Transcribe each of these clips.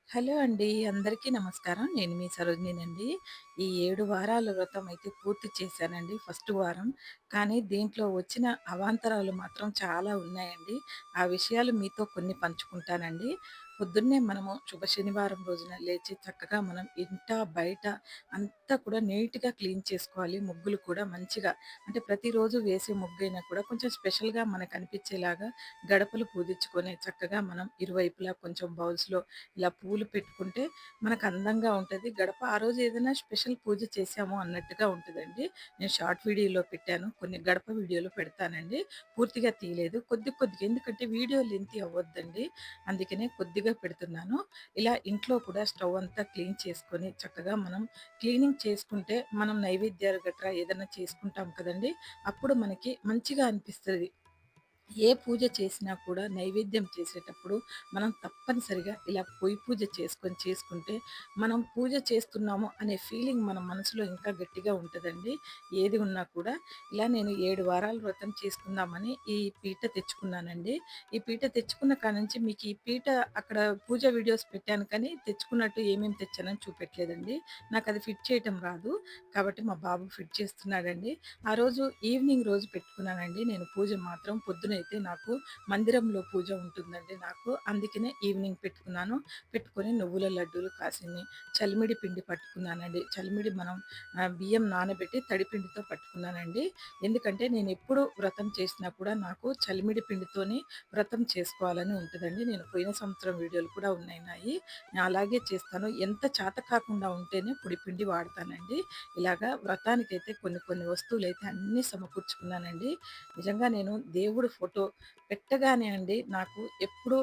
Hello అండి. అందరికీ నమస్కారం. నేను మీ సరోజినినండి. ఈ 7 వారాల వ్రతం అయితే పూర్తి చేశానండి ఫస్ట్ వారం. కానీ దీంట్లో వచ్చిన అవాంతరాలు మాత్రం చాలా ఉన్నాయండి. ఆ విషయాలు మీతో కొన్ని పంచుకుంటానండి. పొద్దున్నే మనము శుభ శనివారం రోజున లేచి చక్కగా మనం ఇంట, బయట అంతా కూడా నీట్‌గా క్లీన్ చేసుకోవాలి. ముగ్గులు కూడా మంచిగా అంటే ప్రతిరోజు వేసే ముగ్గైనా కూడా కొంచెం స్పెషల్‌గా మనకనిపించేలాగా గడపలు పూజించుకొని చక్కగా మనం ఇరువైపులా కొంచెం బౌల్స్‌లో ఇలా పూలు పెట్టుకుంటే మనకు అందంగా ఉంటది. గడప ఆ రోజు ఏదైనా స్పెషల్ పూజ చేశాము అన్నట్టుగా ఉంటదండి. నేను షార్ట్ వీడియోలో పెట్టాను. కొన్ని గడప వీడియోలు పెడతానండి. పూర్తిగా తీయలేదు. కొద్దిగా ఎందుకంటే వీడియో లెంతీ అవ్వొద్దండి. అందుకనే కొద్దిగా పెడుతున్నాను. ఇలా ఇంట్లో కూడా స్టవ్ అంతా క్లీన్ చేసుకొని చక్కగా మనం క్లీనింగ్ చేసుకుంటే మనం నైవేద్యాలు గట్రా ఏదైనా చేసుకుంటాం కదండీ! అప్పుడు మనకి మంచిగా అనిపిస్తది. ఏ పూజ చేసినా కూడా నైవేద్యం చేసేటప్పుడు మనం తప్పనిసరిగా ఇలా పొయ్యి పూజ చేసుకుంటే మనం పూజ చేస్తున్నాము అనే ఫీలింగ్ మన మనసులో ఇంకా గట్టిగా ఉంటదండి. ఏది ఉన్నా కూడా ఇలా నేను 7 వారాలు వ్రతం చేసుకుందామని ఈ పీట తెచ్చుకున్నానండి. ఈ పీట తెచ్చుకున్న కాడ్నుంచి మీకు ఈ పీట అక్కడ పూజ వీడియోస్ పెట్టాను కానీ తెచ్చుకున్నట్టు ఏమేమి తెచ్చానని చూపెట్టలేదండి. నాకది ఫిట్ చేయటం రాదు. కాబట్టి మా బాబు ఫిట్ చేస్తున్నాడండి. ఆ రోజు ఈవినింగ్ రోజు పెట్టుకున్నానండి. నేను పూజ మాత్రం పొద్దునైతే నాకు మందిరంలో పూజ ఉంటుందండి నాకు. అందుకనే ఈవినింగ్ పెట్టుకున్నాను. పెట్టుకొని నువ్వుల లడ్డూలు కాసిన్ని, చలిమిడి పిండి పట్టుకున్నానండి. చలిమిడి మనం బియ్యం నానబెట్టి తడిపిండితో పట్టుకున్నానండి. ఎందుకంటే నేనెప్పుడు వ్రతం చేసినా కూడా నాకు చలిమిడి పిండితోని వ్రతం చేసుకోవాలని ఉంటదండి. నేను పోయిన సంవత్సరం వీడియోలు కూడా ఉన్నాయి నాయి. నేను అలాగే చేస్తాను. ఎంత చేత కాకుండా ఉంటేనే పొడి పిండి వాడతానండి. ఇలాగా వ్రతానికైతే కొన్ని వస్తువులైతే అన్నీ సమకూర్చుకున్నానండి. నిజంగా నేను దేవుడి ఫోటో పెట్టగానే అండి నాకు ఎప్పుడూ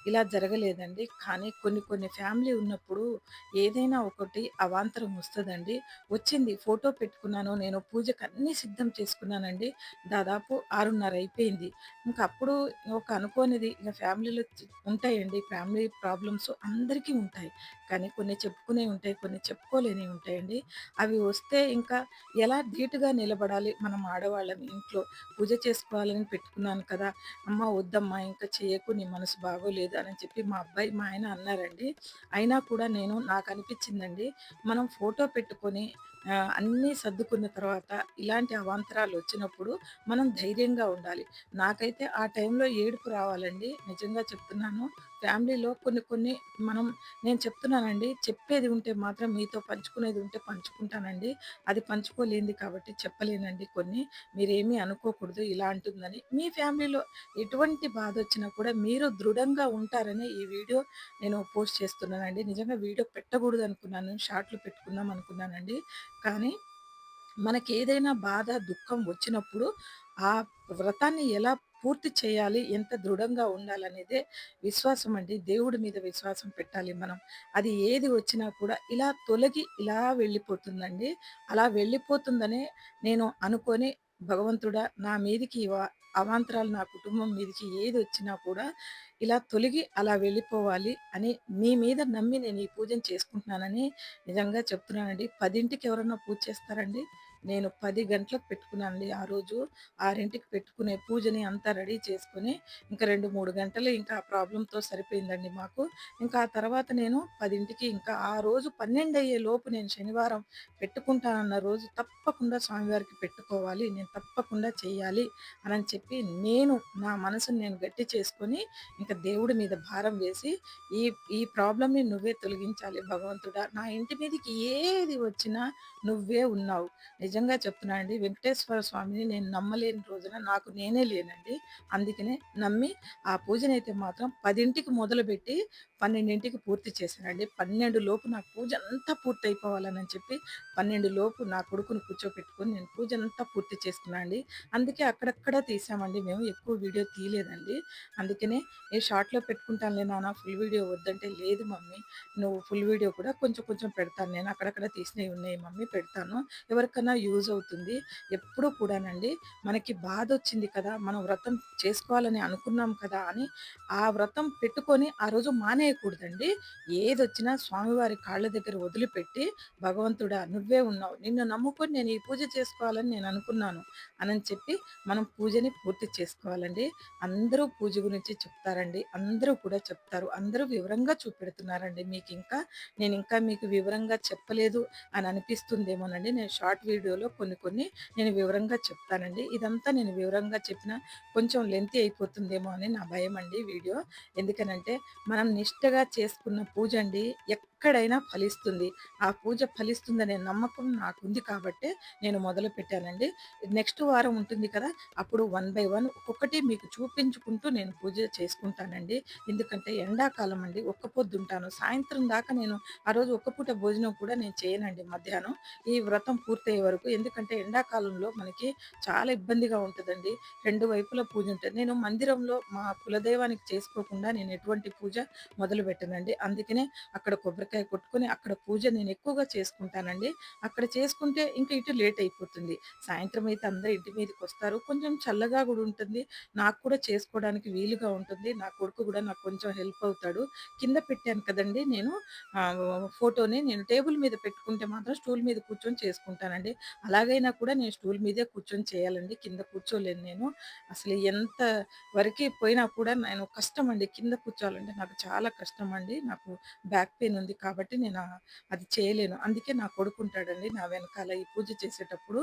ఇలా జరగలేదండి. కానీ కొన్ని ఫ్యామిలీ ఉన్నప్పుడు ఏదైనా ఒకటి అవాంతరం వస్తదండి. వచ్చింది ఫోటో పెట్టుకున్నాను. నేను పూజకు అన్నీ సిద్ధం చేసుకున్నానండి. దాదాపు 6:30 అయిపోయింది. ఇంక అప్పుడు ఒక అనుకోనిది ఇగ ఫ్యామిలీలో ఉంటాయండి. ఫ్యామిలీ ప్రాబ్లమ్స్ అందరికీ ఉంటాయి. కానీ కొన్ని చెప్పుకునేవి ఉంటాయి. కొన్ని చెప్పుకోలేనివి ఉంటాయండి. అవి వస్తే ఇంకా ఎలా ధీటుగా నిలబడాలి మనం ఆడవాళ్ళం ఇంట్లో. పూజ చేసుకోవాలని పెట్టుకున్నాను కదా! అమ్మ వద్దమ్మా ఇంక చెయ్యకు నీ మనసు బాగోలేదు అని చెప్పి మా అబ్బాయి, మా ఆయన అన్నారండి. అయినా కూడా నేను నాకనిపిచ్చిందండి మనం ఫోటో పెట్టుకొని అన్నీ సర్దుకున్న తర్వాత ఇలాంటి అవాంతరాలొచ్చినప్పుడు మనం ధైర్యంగా ఉండాలి. నాకైతే ఆ టైంలో ఏడుపు రావాలండి. నిజంగా చెప్తున్నాను. ఫ్యామిలీలో కొన్ని మనం నేను చెప్తున్నానండి. చెప్పేది ఉంటే మాత్రం మీతో పంచుకునేది ఉంటే పంచుకుంటానండి. అది పంచుకోలేనిది కాబట్టి చెప్పలేనండి కొన్ని. మీరేమీ అనుకోకూడదు ఇలా అంటుందని. మీ ఫ్యామిలీలో ఎటువంటి బాధొచ్చినా కూడా మీరు దృఢంగా ఉంటారని ఈ వీడియో నేను పోస్ట్ చేస్తున్నానండి. నిజంగా వీడియో పెట్టకూడదనుకున్నాను. షార్ట్‌లో పెట్టుకుందాం అనుకున్నానండి. కానీ మనకేదైనా బాధ, దుఃఖం వచ్చినప్పుడు ఆ వ్రతాన్ని ఎలా పూర్తి చేయాలి, ఎంత దృఢంగా ఉండాలనేదే విశ్వాసం అండి. దేవుడి మీద విశ్వాసం పెట్టాలి మనం. అది ఏది వచ్చినా కూడా ఇలా తొలగి ఇలా వెళ్ళిపోతుందండి. అలా వెళ్ళిపోతుందనే నేను అనుకోని భగవంతుడా నా మీదికి అవాంతరాలు నా కుటుంబం మీదికి ఏదొచ్చినా కూడా ఇలా తొలగి అలా వెళ్ళిపోవాలి అని మీ మీద నమ్మి నేను ఈ పూజను చేసుకుంటున్నానని నిజంగా చెప్తున్నానండి. 10కి ఎవరన్నా పూజ చేస్తారండి? నేను 10 గంటలకు పెట్టుకున్నానండి ఆ రోజు. 6కి పెట్టుకునే పూజని అంతా రెడీ చేసుకొని, ఇంక 2, 3 గంటలు ఇంకా ఆ ప్రాబ్లమ్‌తో సరిపోయిందండి మాకు. ఇంకా ఆ తర్వాత నేను 10కి ఇంకా ఆ రోజు 12 అయ్యేలోపు నేను శనివారం పెట్టుకుంటానన్న రోజు తప్పకుండా స్వామివారికి పెట్టుకోవాలి. నేను తప్పకుండా చెయ్యాలి అనని చెప్పి నేను నా మనసుని నేను గట్టి చేసుకొని, ఇంక దేవుడి మీద భారం వేసి ఈ ఈ ప్రాబ్లమ్‌ని నువ్వే తొలగించాలి భగవంతుడా! నా ఇంటి మీదకి ఏది వచ్చినా నువ్వే ఉన్నావు. నిజంగా చెప్తున్నానండి. వెంకటేశ్వర స్వామిని నేను నమ్మలేని రోజున నాకు నేనే లేనండి. అందుకనే నమ్మి ఆ పూజనైతే మాత్రం 10కి మొదలుపెట్టి 12కి పూర్తి చేశానండి. 12 లోపు నా పూజ అంతా పూర్తయిపోవాలనని చెప్పి 12 లోపు నా కొడుకుని కూర్చోపెట్టుకొని నేను పూజంతా పూర్తి చేసుకున్నా అండి. అందుకే అక్కడక్కడ తీసామండి మేము. ఎక్కువ వీడియో తీయలేదండి. అందుకనే ఏ షార్ట్‌లో పెట్టుకుంటానులే నాన్న ఫుల్ వీడియో వద్దంటే, లేదు మమ్మీ నువ్వు ఫుల్ వీడియో కూడా కొంచెం పెడతాను నేను. అక్కడక్కడ తీసినవి ఉన్నాయి మమ్మీ పెడతాను. ఎవరికన్నా యూజ్ అవుతుంది. ఎప్పుడూ కూడానండి మనకి బాధొచ్చింది కదా! మనం వ్రతం చేసుకోవాలని అనుకున్నాం కదా! అని ఆ వ్రతం పెట్టుకొని ఆ రోజు మానేయకూడదండి. ఏదొచ్చినా స్వామివారి కాళ్ళ దగ్గర వదిలిపెట్టి, "భగవంతుడా నువ్వే ఉన్నావు. నిన్ను నమ్ముకొని నేను ఈ పూజ చేసుకోవాలని నేను అనుకున్నాను" అనని చెప్పి మనం పూజని పూర్తి చేసుకోవాలండి. అందరూ పూజ గురించి చెప్తారండి. అందరూ కూడా చెప్తారు. అందరూ వివరంగా చూపెడుతున్నారండి మీకింకా. నేనింకా మీకు వివరంగా చెప్పలేదు అని అనిపిస్తుందేమోనండి. నేను షార్ట్ వీడియోలో కొన్ని కొన్ని నేను వివరంగా చెప్తానండి. ఇదంతా నేను వివరంగా చెప్పినా కొంచెం లెంతీ అయిపోతుందేమో అని నా భయమండి వీడియో. ఎందుకనంటే మనం నిష్టగా చేసుకున్న పూజండి ఎక్కడైనా ఫలిస్తుంది. ఆ పూజ ఫలిస్తుందనే నమ్మకం నాకుంది కాబట్టే నేను మొదలుపెట్టానండి. నెక్స్ట్ వారం ఉంటుంది కదా! అప్పుడు వన్ బై వన్ ఒక్కొక్కటి మీకు చూపించుకుంటూ నేను పూజ చేసుకుంటానండి. ఎందుకంటే ఎండాకాలం అండి. ఒక్క పొద్దుంటాను. సాయంత్రం దాకా నేను ఆ రోజు ఒక్క పూట భోజనం కూడా నేను చేయనండి మధ్యాహ్నం. ఈ వ్రతం పూర్తయ్యే వరకు. ఎందుకంటే ఎండాకాలంలో మనకి చాలా ఇబ్బందిగా ఉంటదండి. 2 వైపులా పూజుంటది. నేను మందిరంలో మా కులదైవానికి చేసుకోకుండా నేను ఎటువంటి పూజ మొదలుపెట్టనండి. అందుకనే అక్కడ కొబ్బరికాయ కొట్టుకొని అక్కడ పూజ నేను ఎక్కువగా చేసుకుంటానండి. అక్కడ చేసుకుంటే ఇంక ఇటు లేట్ అయిపోతుంది. సాయంత్రం అయితే అందరూ ఇంటి మీదకొస్తారు. కొంచెం చల్లగా గూడా ఉంటుంది. నాకు కూడా చేసుకోవడానికి వీలుగా ఉంటుంది. నా కొడుకు గూడా నాకు కొంచెం హెల్ప్ అవుతాడు. కింద పెట్టాను కదండీ నేను ఫోటోని నేను టేబుల్ మీద పెట్టుకుంటే మాత్రం స్టూల్ మీద కూర్చొని చేసుకుంటానండి. అలాగైనా కూడా నేను స్టూల్ మీదే కూర్చొని చేయాలండి. కింద కూర్చోలేను నేను. అసలు ఎంత వరకి పోయినా కూడా నేను కష్టమండి. కింద కూర్చోవాలంటే నాకు చాలా కష్టమండి. నాకు బ్యాక్ పెయిన్ ఉంది కాబట్టి నేను అది చేయలేను. అందుకే నా కొడుకుంటాడండి నా వెనకాల ఈ పూజ చేసేటప్పుడు.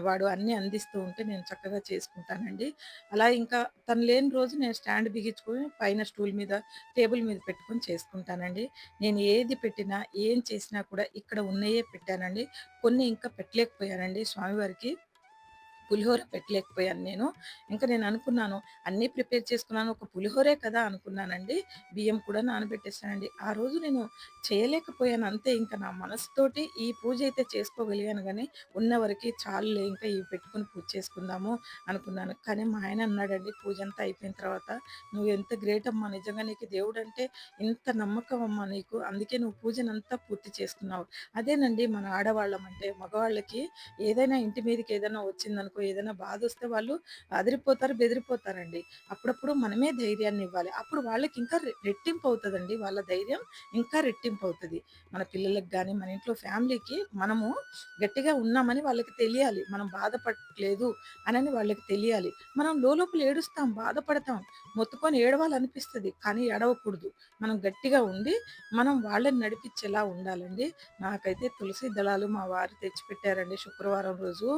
వాడు అన్నీ అందిస్తూ ఉంటే నేను చక్కగా చేసుకుంటానండి. అలా ఇంకా తను లేని రోజు నేను స్టాండ్ బిగించుకొని పైన స్టూల్ మీద, టేబుల్ మీద పెట్టుకొని చేసుకుంటానండి. నేను ఏది పెట్టినా, ఏం చేసినా కూడా ఇక్కడ ఉన్నయే పెట్టానండి. కొన్ని ఇంకా పెట్టలేకపోయానండి స్వామివారికి. పులిహోర పెట్టలేకపోయాను నేను. ఇంకా నేననుకున్నాను, అన్నీ ప్రిపేర్ చేసుకున్నాను. ఒక పులిహోరే కదా అనుకున్నానండి. బియ్యం కూడా నానబెట్టేసానండి. ఆ రోజు నేను చేయలేకపోయాను అంతే. ఇంక నా మనసుతోటి ఈ పూజైతే చేసుకోగలిగాను గానీ, ఉన్న వరకి చాలులే ఇంకా ఇవి పెట్టుకొని పూజ చేసుకుందాము అనుకున్నాను. కానీ మా ఆయన అన్నాడండి పూజంతా అయిపోయిన తర్వాత, "నువ్వెంత గ్రేట్ అమ్మా! నిజంగా నీకు దేవుడంటే ఇంత నమ్మకం అమ్మా నీకు. అందుకే నువ్వు పూజనంతా పూర్తి చేసుకున్నావు." అదేనండి మన ఆడవాళ్ళమంటే. మగవాళ్ళకి ఏదైనా ఇంటి మీదకి ఏదైనా వచ్చిందనుకో, ఏదైనా బాధొస్తే వాళ్ళు అదిరిపోతారు, బెదిరిపోతారండి. అప్పుడప్పుడు మనమే ధైర్యాన్నివ్వాలి. అప్పుడు వాళ్ళకి ఇంకా రెట్టింపవుతదండి. వాళ్ళ ధైర్యం ఇంకా రెట్టింపవుతది. మన పిల్లలకి గాని, మన ఇంట్లో ఫ్యామిలీకి మనము గట్టిగా ఉన్నామని వాళ్ళకి తెలియాలి. మనం బాధపడట్లేదు అనని వాళ్ళకి తెలియాలి. మనం లోలోపల ఏడుస్తాం, బాధపడతాం, మొత్తుకొని ఏడవాలనిపిస్తది. కానీ ఏడవకూడదు. మనం గట్టిగా ఉండి, మనం వాళ్ళని నడిపించేలా ఉండాలండి. నాకైతే తులసి దళాలు మా వారు తెచ్చిపెట్టారండి శుక్రవారం రోజు.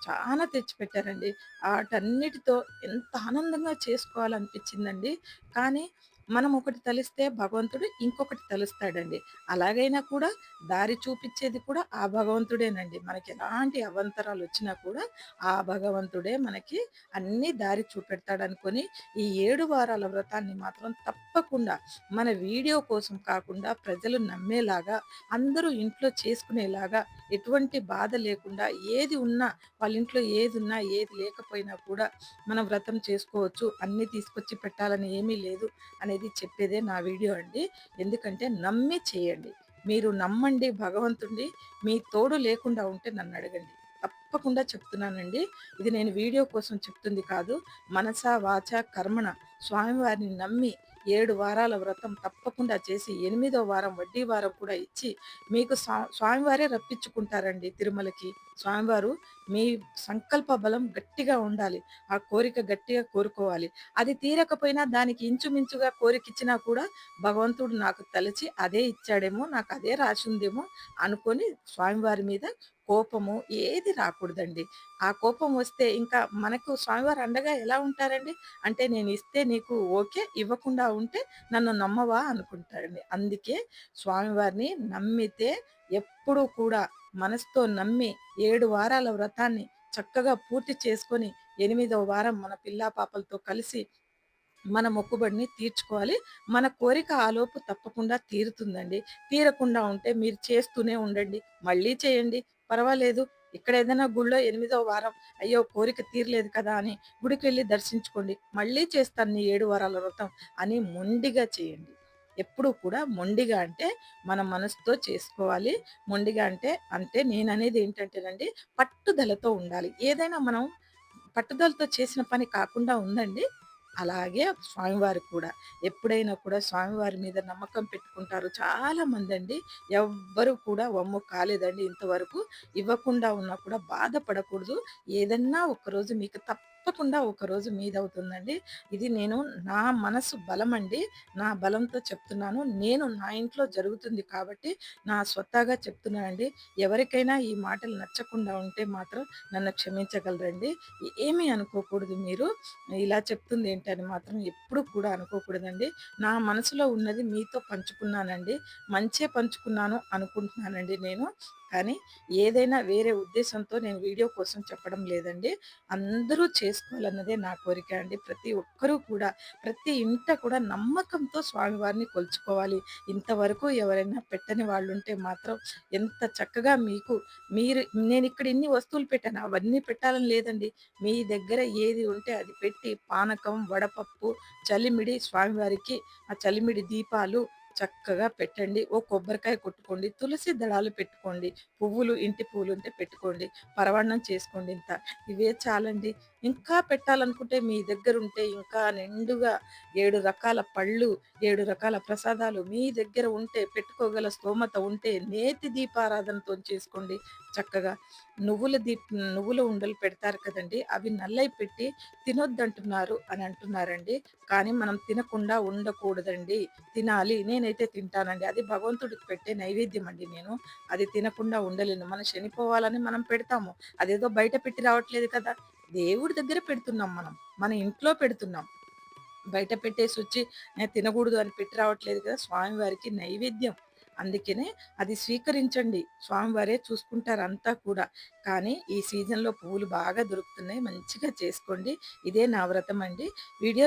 చానా తెచ్చిపెట్టారండి. ఆటన్నిటితో ఎంత ఆనందంగా చేసుకోవాలనిపించిందండి. కానీ మనం ఒకటి తలిస్తే భగవంతుడు ఇంకొకటి తలుస్తాడండి. అలాగైనా కూడా దారి చూపిచ్చేది కూడా ఆ భగవంతుడేనండి. మనకెలాంటి అవాంతరాలొచ్చినా కూడా ఆ భగవంతుడే మనకి అన్నీ దారి చూపెడతాడనుకోని, ఈ 7 వారాల వ్రతాన్ని మాత్రం తప్పకుండా మన వీడియో కోసం కాకుండా ప్రజలు నమ్మేలాగా అందరూ ఇంట్లో చేసుకునేలాగా ఎటువంటి బాధ లేకుండా ఏది ఉన్నా వాళ్ళ ఇంట్లో ఏదున్నా, ఏది లేకపోయినా కూడా మనం వ్రతం చేసుకోవచ్చు. అన్నీ తీసుకొచ్చి పెట్టాలని ఏమీ లేదు అనేది చెప్పేదే నా వీడియో అండి. ఎందుకంటే నమ్మి చేయండి. మీరు నమ్మండి భగవంతుడిని. మీ తోడు లేకుండా ఉంటే నన్నడగండి. తప్పకుండా చెప్తున్నానండి. ఇది నేను వీడియో కోసం చెప్తుంది కాదు. మనసా, వాచా, కర్మణ స్వామివారిని నమ్మి 7 వారాల వ్రతం తప్పకుండా చేసి, ఎనిమిదో వారం వడ్డీ వారం కూడా ఇచ్చి, మీకు స్వామివారే రప్పించుకుంటారండి తిరుమలకి. స్వామివారు మీ సంకల్ప బలం గట్టిగా ఉండాలి. ఆ కోరిక గట్టిగా కోరుకోవాలి. అది తీరకపోయినా దానికి ఇంచుమించుగా కోరికిచ్చినా కూడా భగవంతుడు నాకు తలచి అదే ఇచ్చాడేమో, నాకదే రాసుందేమో అనుకోని స్వామివారి మీద కోపము ఏది రాకూడదండి. ఆ కోపం వస్తే ఇంకా మనకు స్వామివారు అండగా ఎలా ఉంటారండి? అంటే నేనిస్తే నీకు ఓకే. ఇవ్వకుండా ఉంటే నన్ను నమ్మవా అనుకుంటాడండి. అందుకే స్వామివారిని నమ్మితే ఎప్పుడూ కూడా మనసుతో నమ్మి 7 వారాల వ్రతాన్ని చక్కగా పూర్తి చేసుకొని, ఎనిమిదవ వారం మన పిల్లా పాపలతో కలిసి మన మొక్కుబడిని తీర్చుకోవాలి. మన కోరిక ఆలోపు తప్పకుండా తీరుతుందండి. తీరకుండా ఉంటే మీరు చేస్తూనే ఉండండి. మళ్ళీ చేయండి పర్వాలేదు. ఇక్కడ ఏదైనా గుళ్ళో ఎనిమిదో వారం అయ్యో! కోరిక తీరలేదు కదా! అని గుడికెళ్ళి దర్శించుకోండి. మళ్ళీ చేస్తాను నీ 7 వారాల వ్రతం అని మొండిగా చేయండి. ఎప్పుడూ కూడా మొండిగా అంటే మన మనసుతో చేసుకోవాలి. మొండిగా అంటే నేననేది ఏంటంటేనండి, పట్టుదలతో ఉండాలి. ఏదైనా మనం పట్టుదలతో చేసిన పని కాకుండా ఉందండి, అలాగే స్వామివారికి కూడా. ఎప్పుడైనా కూడా స్వామివారి మీద నమ్మకం పెట్టుకుంటారు చాలామందండి. ఎవ్వరు కూడా వమ్ము కాలేదండి ఇంతవరకు. ఇవ్వకుండా ఉన్నా కూడా బాధపడకూడదు. ఏదన్నా ఒకరోజు మీకు తప్పకుండా ఒకరోజు మీదవుతుందండి. ఇది నేను నా మనసు బలమండి. నా బలంతో చెప్తున్నాను. నేను నా ఇంట్లో జరుగుతుంది కాబట్టి నా స్వతహాగా చెప్తున్నానండి. ఎవరికైనా ఈ మాటలు నచ్చకుండా ఉంటే మాత్రం నన్ను క్షమించగలరండి. ఏమీ అనుకోకూడదు మీరు. ఇలా చెప్తుందేంటని మాత్రం ఎప్పుడు కూడా అనుకోకూడదండి. నా మనసులో ఉన్నది మీతో పంచుకున్నానండి. మంచే పంచుకున్నాను అనుకుంటున్నానండి నేను. కానీ ఏదైనా వేరే ఉద్దేశంతో నేను వీడియో కోసం చెప్పడం లేదండి. అందరూ చేసుకోవాలన్నదే నా కోరిక అండి. ప్రతి ఒక్కరూ కూడా, ప్రతి ఇంట కూడా నమ్మకంతో స్వామివారిని కొలుచుకోవాలి. ఇంతవరకు ఎవరైనా పెట్టని వాళ్ళుంటే మాత్రం ఎంత చక్కగా మీరు నేనిక్కడ ఇన్ని వస్తువులు పెట్టాను. అవన్నీ పెట్టాలని లేదండి. మీ దగ్గర ఏది ఉంటే అది పెట్టి పానకం, వడపప్పు, చలిమిడి స్వామివారికి ఆ చలిమిడి దీపాలు చక్కగా పెట్టండి. ఓ కొబ్బరికాయ కొట్టుకోండి. తులసి దళాలు పెట్టుకోండి. పువ్వులు, ఇంటి పువ్వులుంటే పెట్టుకోండి. పరవాన్నం చేసుకోండి ఇంత. ఇవే చాలండి. ఇంకా పెట్టాలనుకుంటే మీ దగ్గరుంటే ఇంకా నిండుగా 7 రకాల పళ్ళు, 7 రకాల ప్రసాదాలు మీ దగ్గర ఉంటే పెట్టుకోగల స్తోమత ఉంటే నేతి దీపారాధనతోని చేసుకోండి చక్కగా. నువ్వుల ఉండలు పెడతారు కదండీ! అవి నల్లయి పెట్టి తినొద్దంటున్నారు అని అంటున్నారండి. కానీ మనం తినకుండా ఉండకూడదండి. తినాలి. నేనైతే తింటానండి. అది భగవంతుడికి పెట్టే నైవేద్యం అండి నేను. అది తినకుండా ఉండలేను. మనం శనిపోవాలని మనం పెడతాము. అదేదో బయట పెట్టి రావట్లేదు కదా! దేవుడి దగ్గర పెడుతున్నాం మనం. మన ఇంట్లో పెడుతున్నాం. బయట పెట్టేసొచ్చి తినగూడదు అని పెట్టి రావట్లేదు కదా! స్వామివారికి నైవేద్యం. అందుకనే అది స్వీకరించండి. స్వామివారే చూసుకుంటారు అంతా కూడా. కానీ ఈ సీజన్‌లో పువ్వులు బాగా దొరుకుతున్నాయి. మంచిగా చేసుకోండి. ఇదే నా వ్రతమండి. వీడియో